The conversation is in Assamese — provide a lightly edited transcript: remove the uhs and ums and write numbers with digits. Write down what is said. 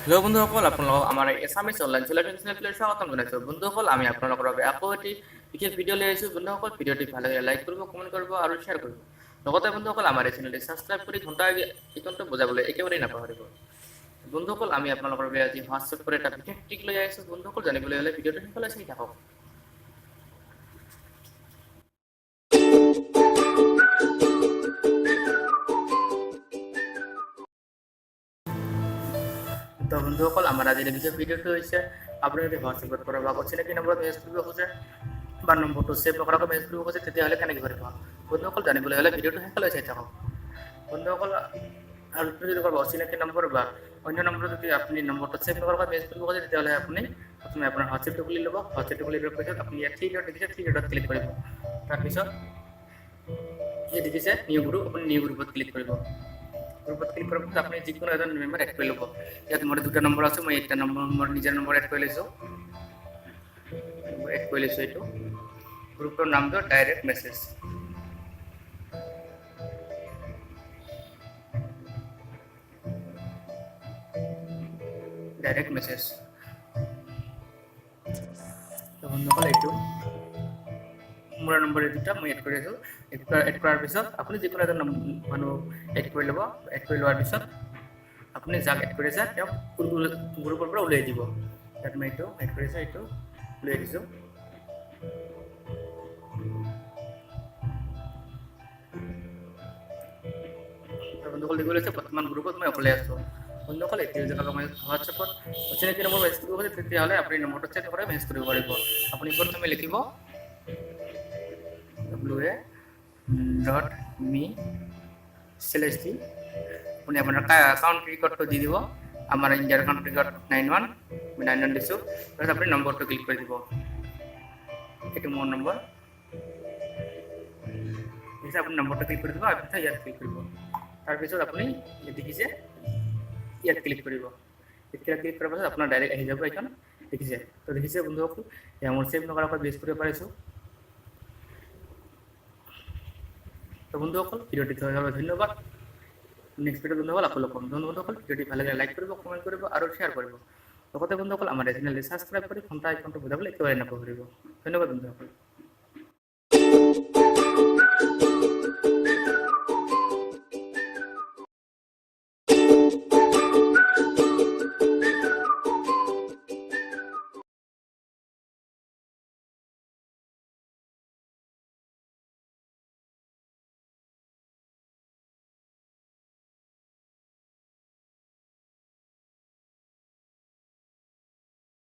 হেল্ল' বন্ধুসকল, আপোনালোকক আমাৰ এছামিছ অনলাইন চেনেলটোলৈ স্বাগতম জনাইছোঁ। বন্ধুসকল, আমি আপোনালোকৰ বাবে আকৌ এটি বিশেষ ভিডিঅ' লৈ আহিছোঁ। বন্ধুসকল, ভিডিঅ'টি ভাল লাগিলে লাইক কৰিব, কমেণ্ট কৰিব আৰু শ্বেয়াৰ কৰিব। লগতে বন্ধুসকল, আমাৰ এই চেনেলটি ছাবস্ক্ৰাইব কৰি ঘণ্টা আইকনটো বজাবলৈ একেবাৰেই নাপাহৰিব। বন্ধুসকল, আমি আপোনালোকৰ বাবে আজি হোৱাটছএপৰ এটা বিশেষ ট্ৰিক লৈ আহিছোঁ। বন্ধুসকল, জানিবলৈ হ'লে ভিডিঅ'টো শেষলৈ চাই থাকক। তো বন্ধুসকল, আমাৰ আজিৰ বিশেষ ভিডিঅ'টো হৈছে আপুনি যদি হোৱাটছএপত কৰবাক অচিনাকি নম্বৰত মেছেজ কৰিব খোজে বা নম্বৰটো ছেভ নকৰাকৈ মেছেজ কৰিব খোজে, তেতিয়াহ'লে কেনেকৈ কৰিব? বন্ধুসকল, জানিবলৈ হ'লে ভিডিঅ'টো শেষলৈ চাই থাকক। বন্ধুসকল, আৰু যদি কৰবাত অচিনাকি নম্বৰ বা অন্য নম্বৰত যদি আপুনি নম্বৰটো ছেভ নকৰাকৈ মেছেজ কৰিব খোজে, তেতিয়াহ'লে আপুনি প্ৰথমে আপোনাৰ হোৱাটছএপটো খুলি ল'ব। হোৱাটছএপটো খুলি লোৱাৰ পিছত আপুনি ইয়াত থ্ৰী ডট দেখিছে, থ্ৰী ডটত ক্লিক কৰিব। তাৰপিছত এই দেখিছে নিউ গ্ৰুপ, আপুনি নিউ গ্ৰুপত ক্লিক কৰিব। গ্ৰুপত ক্লিক কৰাৰ পিছত আপুনি যিকোনো এজন মেম্বাৰ এড কৰি ল'ব। ইয়াত মোৰ দুটা নম্বৰ আছে, মই এটা নম্বৰ মোৰ নিজৰ নম্বৰ এড কৰি লৈছোঁ। এইটো গ্ৰুপৰ নামটো ডাইৰেক্ট মেছেজ। ডাইৰেক্ট মেছেজ বন্ধুসকল, এইটো মোৰ নম্বৰ এই দুটা মই এড কৰি আছোঁ। এড কৰাৰ পিছত আপুনি যিকোনো এজন মানুহ এড কৰি ল'ব। এড কৰি লোৱাৰ পিছত আপুনি যাক এড কৰিছে তেওঁক গ্ৰুপৰ পৰা উলিয়াই দিব। ইয়াত মই এইটো এড কৰিছোঁ, এইটো উলিয়াই দিছোঁ। বন্ধুসকল, দেখিবলৈ পাইছে বৰ্তমান গ্ৰুপত মই অকলে আছোঁ। বন্ধুসকল, এতিয়া যদি মই হোৱাটছএপত অচিনাকি নম্বৰ মেছেজ কৰিব খোজে, তেতিয়াহ'লে আপুনি নম্বৰটো ছেভ কৰি মেছেজ কৰিব পাৰিব। আপুনি প্ৰথমে লিখিব WA.me/. আপুনি আপোনাৰ কাউণ্ট্ৰি কোডটো দি দিব। আমাৰ ইণ্ডিয়াৰ কাউণ্ট্ৰি কোড 91, মই 91 দিছোঁ। তাৰপিছত আপুনি নম্বৰটো ক্লিক কৰি দিব। এইটো মোৰ নম্বৰ। পিছত আপুনি নম্বৰটো ক্লিক কৰি দিব আৰু পিছত ইয়াত ক্লিক কৰিব। তাৰপিছত আপুনি দেখিছে ইয়াত ক্লিক কৰিব। এতিয়া ক্লিক কৰাৰ পাছত আপোনাৰ ডাইৰেক্ট আহি যাব এইখন। দেখিছে? তো দেখিছে বন্ধুসকল, এয়া মোৰ ছেভ নকৰাকৈ বেছ কৰিব পাৰিছোঁ। তো বন্ধুসকল, ভিডিঅ'টি চোৱাৰ বাবে ধন্যবাদ। নেক্সট ভিডিঅ' বন্ধুসকল আপোনালোক কম বন্ধুসকল, ভিডিঅ'টি ভাল লাগিলে লাইক কৰিব, কমেণ্ট কৰিব আৰু শ্বেয়াৰ কৰিব। লগতে বন্ধুসকল, আমাৰ এই চেনেলটি ছাবস্ক্ৰাইব কৰি ঘণ্টা আইকনটো বজাবলৈ একেবাৰে নাপাহৰিব। ধন্যবাদ বন্ধুসকল।